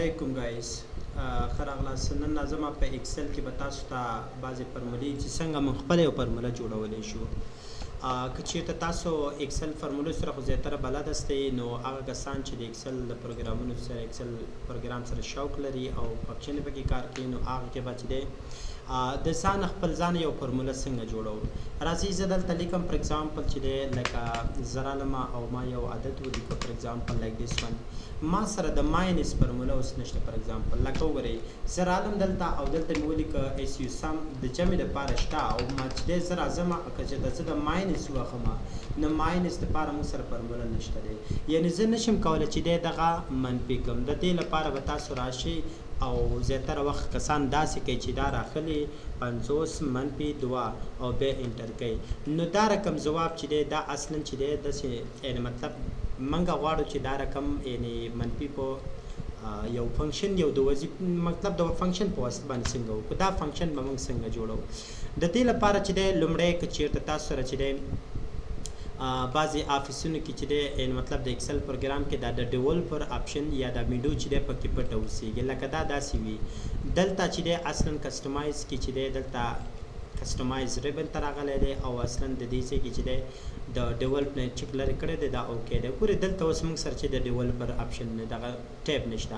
علیکم گایز ښه راغلاست. نن زما په ایکسل کې به تاسو ته بعضې فرمولې چې څنګه موږ خپله یو فرموله جوړولی شو. که چېرته تاسو ایکسل فرمولو سره خو زیاتره بلد استئ، نو هغه کسان چې د ایکسل د پروګرامونو سره ایکسل پروګرام سره شوق لري او فنکشن پکې کار کوي، نو هغه کې به چې دی د ځان خپل ځان یو فرموله څنګه جوړو. راځئ زه دلته لیکم فار ایگزامپل چې دی لکه زه رالمه او ما یو عدد ولیکه فار ایگزامپل لایک دیس ون. ما سره د ماینس فرموله اوس نشته. فار ایگزامپل لکه وګورئ زه رالم دلته او دلته مې ولیکه ایس یو سم د جمع دپاره شته او ما چې دی زه راځم که چې زه د ماینس ووهمه نو ماینس دپاره موږ سره فرموله نشته دی، یعنې زه نشم کولی چې دی دغه منفي کړم. د دې لپاره به تاسو راشئ او زیاتره وخت کسان داسې کوي چې دا راغلي 50 منفي 2 او بیا انټر کوي، نو دا رقم ځواب چې دی دا اصلا چې دی داسې یعنې مطلب موږ غواړو چې دا رقم یعنې منفي په یو فنکشن یو د وظیفې مطلب د فنکشن په واسطه باندې څنګه وکړو، دا فنکشن به موږ څنګه جوړو. د دې لپاره چې دی لومړی که چېرته تاسو سره چې دی بعضې آفیسونو کې چې دی مطلب د ایکسل پروګرام کې دا د ډیولپر آپشن یا د وینډو چې دی پکې پټه اوسېږي، لکه دا داسې وي. دلته چې دی اصلا کسټمایز کې چې دی دلته کسټمایز ریبن ته راغلی دی او اصلا د دې ځای کې چې دی د ډیولپ نه چک لرې کړی دی دا اوکې دی. ګورې دلته اوس موږ سره چې د ډیولپر آپشن دغه ټیب نشته.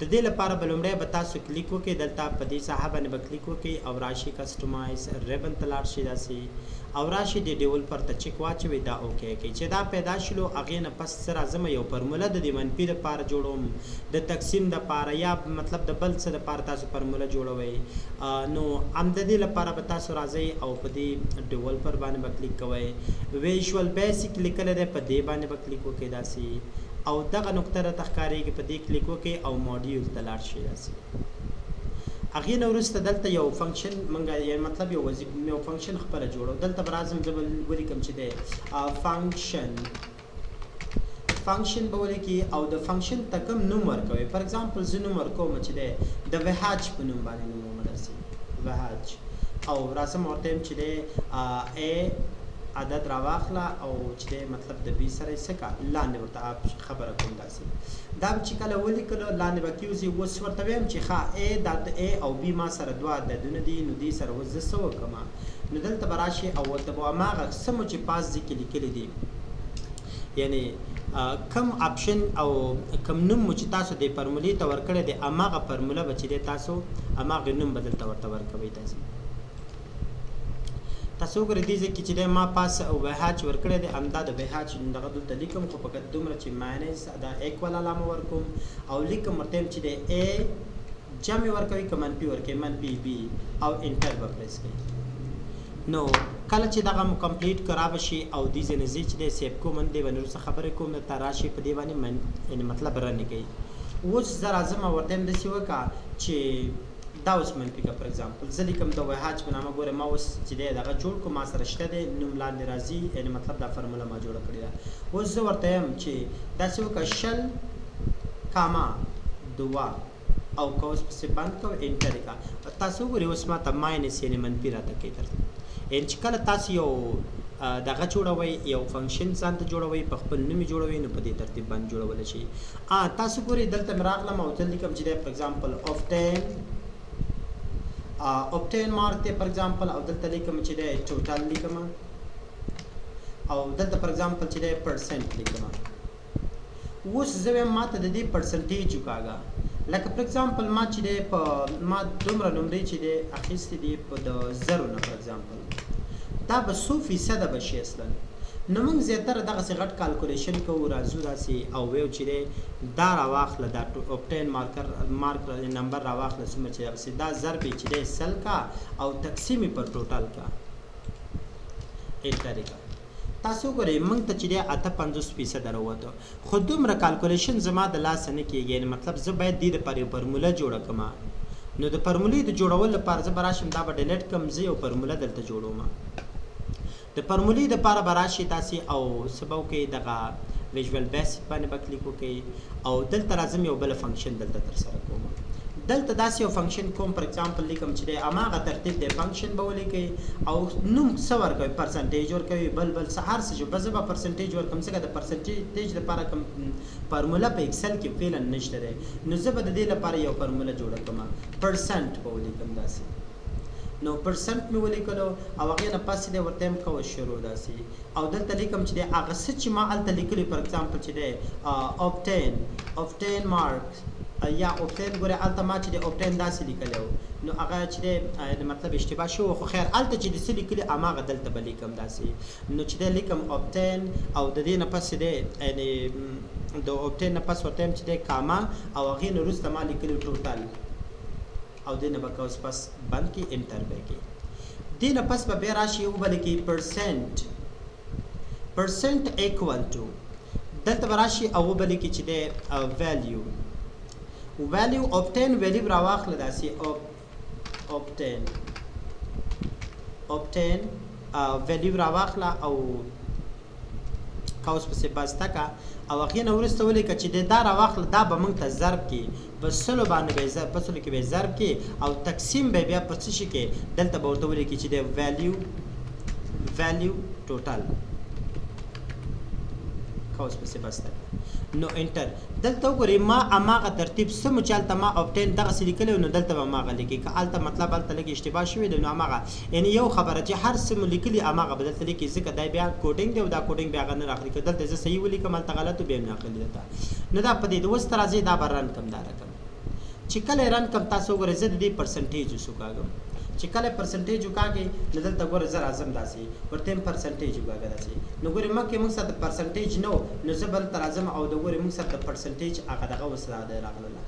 د دې لپاره به لومړی به تاسو کلیک وکړئ، دلته په دې ساحه باندې به کلیک وکړئ او راشي کسټمایز ریبن ته لاړ شئ داسې او راشي د ډیولپر ته چک واچوئ، دا اوکې کوي. چې دا پیدا شلو هغې نه پس زه راځم یو فرموله د دې منفي دپاره جوړوم، د تقسیم دپاره یا مطلب د بل څه دپاره تاسو فرموله جوړوئ. نو هم د دې لپاره به تاسو راځئ او په دې ډیولپر باندې به کلیک کوئ، ویژوال بیسک لیکلی دی په دې باندې به کلیک وکړئ داسې او دغه نقطه راته ښکارېږي په دې کلیک وکړئ او ماډیول ته لاړ شئ داسې. هغې نه وروسته دلته یو فنکشن موږ یعنې مطلب یو فنکشن خپله جوړو. دلته به راځم زه به ولیکم چې دی فنکشن به ولیکي او د فنکشن ته کوم نوم ورکوئ. فار ایگزامپل زه نوم ورکوم چې دی د وهاج په نوم باندې نوم ومداسي وهاج او راځم ورته یم چې دی ا عدد راواخله او چې دی مطلب د بي سره یې څه کا لاندې ورته خبره کوم داسې. دا چې کله ولیکلو لاندې به کېوځي. اوس ورته ویم چې ښه ا دا د ا او بي ما سره دوه عددونه دي، نو دې سره اوس زه څه وکړم، نو دلته به راشي او ورته به هماغه څه مو چې پاس ځای کې لیکلي دي یعنې کم آپشن او کم نوم مو چې تاسو د فرمولې ته ورکړی دی هماغه فرموله به چې دی تاسو هماغه نوم به دلته ورته ورکوئ. تاسو وګورئ دې ځای کې چې دی ما پاس وهاج ورکړی دی، همدا د وهاج دغه دلته لیکم، خو فقط دومره چې ماینس دا ایکول علامه ورکوم او لیکم ورته یم چې دی ا جمع ورکوئ که منفي ورکوئ منفي بي او انټر به پریس کوئ. نو کله چې دغه مو کمپلیټ کرا به شي او دې ځای نه ځئ چې دی سیف کوم دې باندې وروسته خبرې کوم درته راشي په دې باندې یعنې مطلب رن کوي. اوس زه راځم ورته یم داسې وکړه چې دا اوس منفي که فار ایگزامپل زه لیکم د وهاج په نامه. ګوره ما اوس چې دی دغه جوړ کړو ما سره شته دی نوم لاندې راځي یعنې مطلب دا فرموله ما جوړه کړې ده. اوس زه ورته یم چې داسې وکړه شل کاما 2 او که اوس پسې بند کړو انټر یې کړه. تاسو وګورئ اوس ما ته ماینس یعنې منفي راته کوي درته. یعنې چې کله تاسو یو دغه جوړوئ یو فنکشن ځان ته جوړوئ په خپل نوم یې جوړوئ نو په دې ترتیب باندې جوړولی شئ. تاسو ګورئ دلته مې راغلم او دلته لیکم چې دی فار ایگزامپل obtain mark دی فار ایگزامپل او دلته لیکم چې دی ټوټل لیکم او دلته فار ایگزامپل چې دی پرسنټ لیکم. اوس زه وایم ما ته د دې پرسنټیج وکاږه، لکه فار ایگزامپل ما چې دی په ما دومره نمرې چې دی اخیستې دي په د زرو نه فار ایگزامپل دا به 100% به شي اصلا. نو موږ زیاتره دغسې غټ کالکولیشن کوو، راځو داسې او ویو چې دی دا راواخله دا اوبټین مارک نمبر راواخله څومره چې دغسې دا ضرب یې چې دی سل کا او تقسیم یې پر ټوټل کا انټر یې کا. تاسو وګورئ موږ ته چې دی 58% راووته، خو دومره کالکولیشن زما د لاسه نه کېږي. یعنې مطلب زه باید دې دپاره یو فرموله جوړه کړم. نو د فرمولې د جوړولو لپاره زه به راشم دا به ډیلیټ کړم، زه یو فرموله دلته جوړوم. د فرمولې دپاره به راشئ تاسې او څه به وکړئ دغه ویژوال بیسک باندې به کلیک وکړئ او دلته راځم یو بله فنکشن دلته ترسره کوم. دلته داسې یو فنکشن کوم فار ایگزامپل لیکم چې دی هماغه ترتیب دی فنکشن به ولیکئ او نوم څه ورکوئ پرسنټیج ورکوئ بل څه هر څه به زه به پرسنټیج ورکوم ځکه د پرسنټیج دپاره کوم فارموله په ایکسل کې فعلا نشته دی نو زه به د دې لپاره یو فارموله جوړه کړم پرسنټ به ولیکم داسې نو پرسنټ مې ولیکلو او هغې نه پس دی ورته یم کوه شروع داسې او دلته لیکم چې دی هغه څه چې ما هلته لیکلي فار اګزامپل چې دی obtain marks یا obtain ګورې هلته ما چې دی obtain داسې لیکلی و نو هغه چې دی مطلب اشتباه شو خو خیر هلته چې د څه لیکلي هماغه دلته به لیکم داسې نو چې دی لیکم obtain او د دې نه پس دی یعنې د obtain نه پس ورته یم چې دی کاما او هغې نه وروسته ما لیکلي ټوټل او دې نه به کوس پس بند کې انټر به کې دې نه پس به بیا راشي وبه لیکي پرسنټ equal to دلته به راشي او وبه لیکي چې دی value obtain value راواخله داسې obtain value راواخله او کوس پسې بسته کا او هغې نه وروسته ولیکه چې دا راواخله دا به موږ ته ضرب کې په سلو باندې به په سلو کې به ضرب کې او تقسیم به بیا په څه شي کې دلته به ورته ولیکي چې د value total کوس پسې بسته نو انټر دلته وګورئ ما هماغه ترتیب څه مو چې هلته ما obtain دغسې لیکلی نو دلته به هماغه لیکي که هلته مطلب هلته لږ اشتباه شوی دی نو هماغه یعنې یو خبره چې هر څه مو لیکلي هماغه به دلته لیکي ځکه دا بیا کوډینګ دی او دا کوډینګ بیا هغه نه راخلي که دلته زه صحیح ولیکم هلته غلط بیا هم نه اخلي دلته نو دا په دې اوس ته راځئ دا به رن کړم دا رقم چې کله یې رن کړم تاسو وګورئ زه د دې پرسنټیج وسوکاږم چې کله پرسنټیج وکاږئ نو دلته ګوره زه راځم داسې ورته یم پرسنټیج وکاږه داسې نو ګورې مخکې موږ سره د پرسنټیج نه و نو زه به دلته راځم او د ګورې موږ سره د پرسنټیج هغه دغه اوس راغله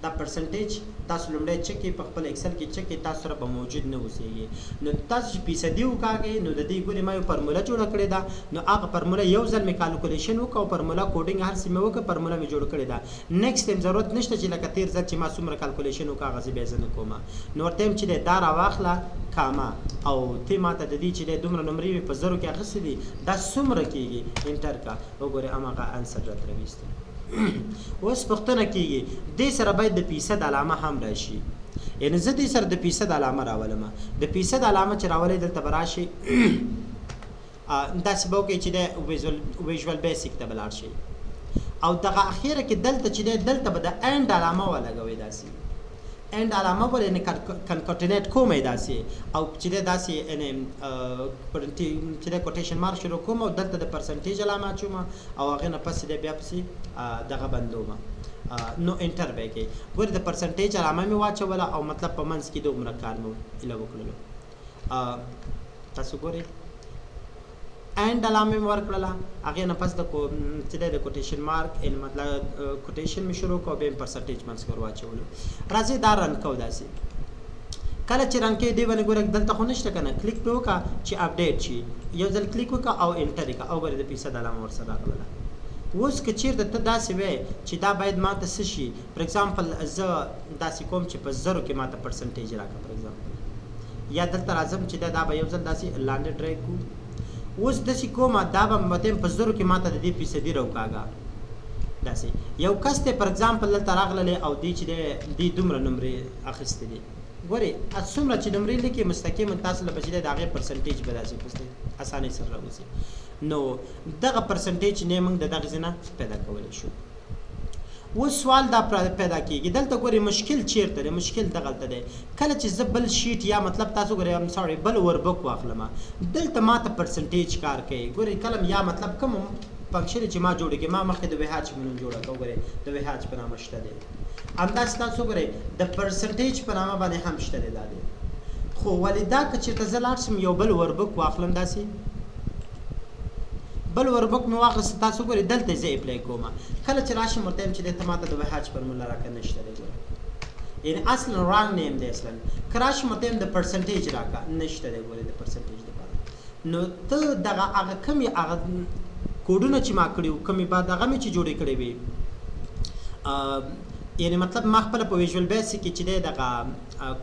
دا پرسنټیج تاسو لومړی چک کړئ په خپل اکسل کې چک کړئ تاسو سره به موجود نه اوسېږي نو تاسو چې فیصدي وکاږئ نو د دې ګورې ما یو فارموله جوړه کړې ده نو هغه فارموله یو ځل مې کالکولیشن وکړه او فارموله کوډینګ هر څه مې وکړه فارموله مې جوړه کړې ده نیکسټ ټایم ضرورت نشته چې لکه تېر ځل چې ما څومره کالکولیشن وکړه هغه زه بیا زه نه کوم نو ورته یم چې دی دا راواخله کاما او ته ماته د دې چې دی دومره نمرې مې په زرو کې اخیستې دي دا څومره کېږي انټر کا وګورئ هماغه انسر راته راویستی اوس پوښتنه کېږي دې سره باید د فیصد علامه هم راشي یعنې زه دې سره د فیصد علامه راولم د فیصد علامه چې راولئ دلته به راشي داسې به وکړئ چې دی ویژوال بیسک ته به لاړ شئ او دغه اخیره کې دلته چې دی دلته به د اینډ علامه ولګوئ داسې اینډ علامه ول یعنې کنکټینیټ کوم داسې او چې دی داسې یعنې چې دی کوټیشن مارک شروع کوم او دلته د پرسنټیج علامه اچوم او هغې نه پس دی بیا پسې دغه بندوم نو انټر به یې کوئ ګورې د پرسنټیج علامه مې واچوله او مطلب په منځ کې دومره کار مې ایله وکړلو تاسو ګورئ اینډ علامه مې ورکړله هغې نه پس د چې دی د کوټیشن مارک یعنې مطلب کوټیشن مې شروع کړو بیا مې پرسنټیج منځ کې ور واچولو راځئ دا رن کوو داسې کله چې رن کوې دی باندې ګوره دلته خو نشته که نه کلیک پرې وکړه چې اپډیټ شي یو ځل کلیک وکړه او انټر یې کړه او ګورې د فیصد علامه ورسره راغله اوس که چېرته ته داسې وی چې دا باید ماته څه شي فار اګزامپل زه داسې کوم چې په زرو کې ماته پرسنټیج راکړه فار اګزامپل یا دلته راځم چې دا به یو ځل داسې لاندې ډرایګ کړو اوس داسې کومه دا به متیم په زرو کې ماته د دې فیصدي راوکاږه داسې یو کس دی فار اګزامپل دلته راغلی او دی چې دی دومره نمرې اخیستې دي ګورې څومره چې نمرې لیکي مستقیما تاسو له به چې دی د هغې پرسنټیج به داسې اسانۍ سره راوځي نو دغه پرسنټیج نه موږ د دغه ځای نه پیدا کولی شو اوس سوال دا پیدا کېږي دلته ګورې مشکل چیرته دی مشکل دغلته دی کله چې زه بل شیټ یا مطلب تاسو ګورئ سوري بل وربک واخلم دلته ماته پرسنټیج کار کوي ګورئ کلم یا مطلب کوم فنکشن چې ما جوړ کړي ما مخکې د وهاج په نوم جوړه کړه ګورئ د وهاج په نامه شته دی همداسې تاسو ګورئ د پرسنټیج په نامه باندې هم شته دی دا دی خو ولې دا که چېرته زه لاړ شم یو بل وربک واخلم داسې بل وربک مې واخیسته تاسو ګورئ دلته زه اپلای کوم کله چې راشم ورته یم چې دی ته ماته د وهاج فارموله راکړه نشته دی ګوره یعنې اصلا رانګ نیم دی اصلا که راشم ورته یم د پرسنټیج راکړه نشته دی ګورئ د پرسنټیج دپاره نو ته دغه هغه کمې هغه کوډونه چې ما کړي وو کمې بعد هغه مې چې جوړې کړې وي یعنې مطلب ما خپله په ویژوال بیسک کې چې دی دغه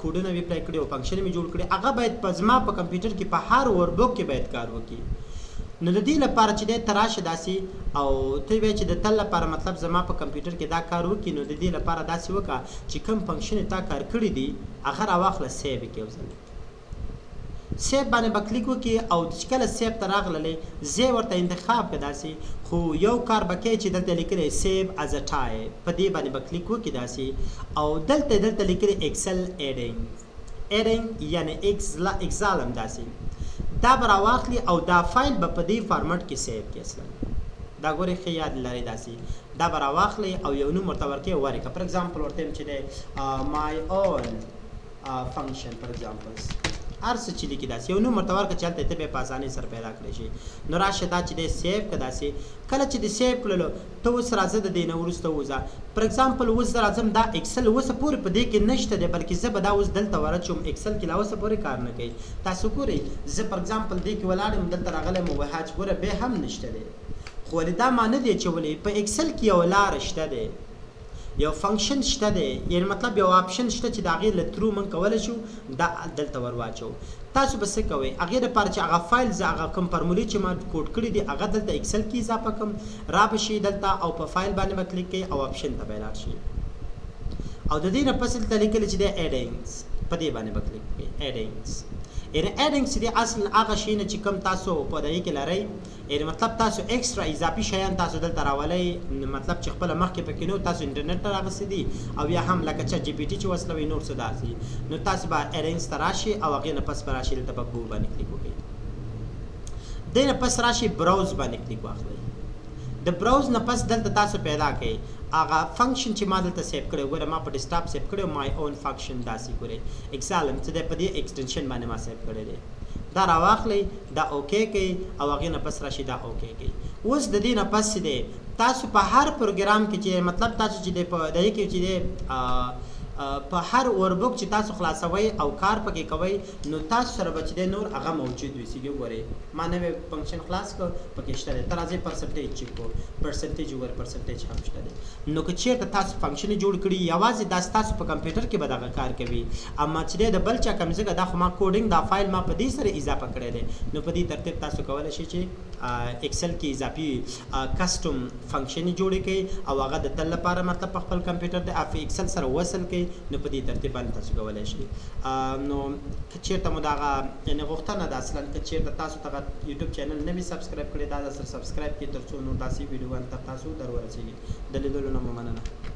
کوډونه مې اپلای کړي او فنکشن مې جوړ کړي هغه باید په زما په کمپیوټر کې په هر وربک کې باید کار وکړي نو د دې لپاره چې دی ته راشه داسې او ته وایې چې د تل لپاره مطلب زما په کمپیوټر کې دا کار وکړي نو د دې لپاره داسې وکړه چې کوم فنکشن تا کار کړي دي هغه راواخله سیو یې کړې یو ځل سیو باندې به کلیک وکړي او چې کله سیو ته راغللی ځای ورته انتخاب کړه داسې خو یو کار به کوي چې دلته لیکلی سیو از ا ټایپ په دې باندې به کلیک وکړي داسې او دلته لیکلی ایکسل ایډینګ یعنی ایکزال هم داسې دا به راواخلي او دا فایل به په دې فارمټ کې سیو کړي اصلا دا ګورې ښه یاد لرئ داسې دا به راواخلئ او یو نوم ورته ورکوئ ورکړه پر اگزامپل ورته یم چې دی مای اون فنکشن پر اگزامپل هر څه چې لیکي داسې یو نوم ورته ورکړه چې هلته ته به یې په اسانۍ سره پیدا کړی شي نو راشه دا چې دی سیو کړه داسې کله چې دې سیو کړلو ته اوس راځه د دې نه وروسته ووځه پر اگزامپل اوس زه راځم دا ایکسل اوسه پورې په دې کې نشته دی بلکې زه به دا اوس دلته ورچوم ایکسل کې لا اوسه پورې کار نه کوي تاسو ګورئ زه پر اگزامپل دې کې ولاړ یم دلته راغلی یم وهاج ګوره بیا هم نشته دی خو ولې دا ما نه دی اچولی په ایکسل کې یو لاره شته دی یو فنکشن شته دی یعنی مطلب یو آپشن شته چې د هغې له ترو موږ کولی شو دا دلته ور واچو تاسو به څه کوئ هغې دپاره چې هغه فایل زه هغه کوم فارمولې چې ما کوډ کړي دي هغه دلته ایکسل کې اضافه کړم را به شي دلته او په فایل باندې به کلیک کوئ او آپشن ته به یې لاړ شي او د دې نه پس دلته لیکلی چې دی ایډینګز په دې باندې به کلیک کوئ ایډینګز یعنی ایډینګ چې دی اصل هغه شی نه چې کوم تاسو په دې کې لرئ یعنی مطلب تاسو ایکسترا اضافي شیان تاسو دلته راولئ مطلب چې خپله مخکې پکې نو تاسو انټرنیټ ته راغوستي دي او یا هم لکه چټ جی پي ټي چې وسله وي نور څه داسې نو تاسو به ایډینګز ته راشئ او هغې نه پس به راشئ دلته به ګو باندې کلیک وکړئ دې نه پس راشئ براوز باندې کلیک واخلئ د براوز نه پس دلته تاسو پیدا کړئ هغه فنکشن چې ما دلته سیو کړی ګوره ما په ډیسکټاپ سیو کړی مای اون فنکشن داسې ګورئ ایکسالم چې دی په دې ایکسټنشن باندې ما سیو کړی دی دا راواخلئ دا اوکې کوئ او هغې نه پس راشي دا اوکې کوئ اوس د دې نه پس چې دی تاسو په هر پروګرام کې چې مطلب تاسو چې دی په دې کې چې دی په هر وربوک چې تاسو خلاصوئ او کار پکې کوئ نو تاسو سره به چې دی نور هغه موجود وي سیګې وګورئ ما نوی فنکشن خلاص کړ پکې شته دی ته راځئ پرسنټیج چیک کړو پرسنټیج وګورئ پرسنټیج هم شته دی نو که چېرته تاسو فنکشن جوړ کړي یوازې دا ستاسو په کمپیوټر کې به دغه کار کوي اما چې دی د بل چا کوم ځکه دا خو ما کوډینګ دا فایل ما په دې سره اضافه کړی دی نو په دې ترتیب تاسو کولی شئ چې ایکسل کې اضافي کسټم فنکشن جوړې کړئ او هغه د تل لپاره مطلب په خپل کمپیوټر د ایکسل سره وصل کړئ نو په دې ترتیب باندې تاسو کولی شئ نو که چېرته مو دغه یعنې غوښتنه ده اصلا که چېرته تاسو دغه یوټیوب چینل نه وي سبسکرایب کړی دا سره سبسکرایب کړئ تر څو نور داسې ویډیوګانو ته تاسو در ورسېږي د لیدلو نه مو مننه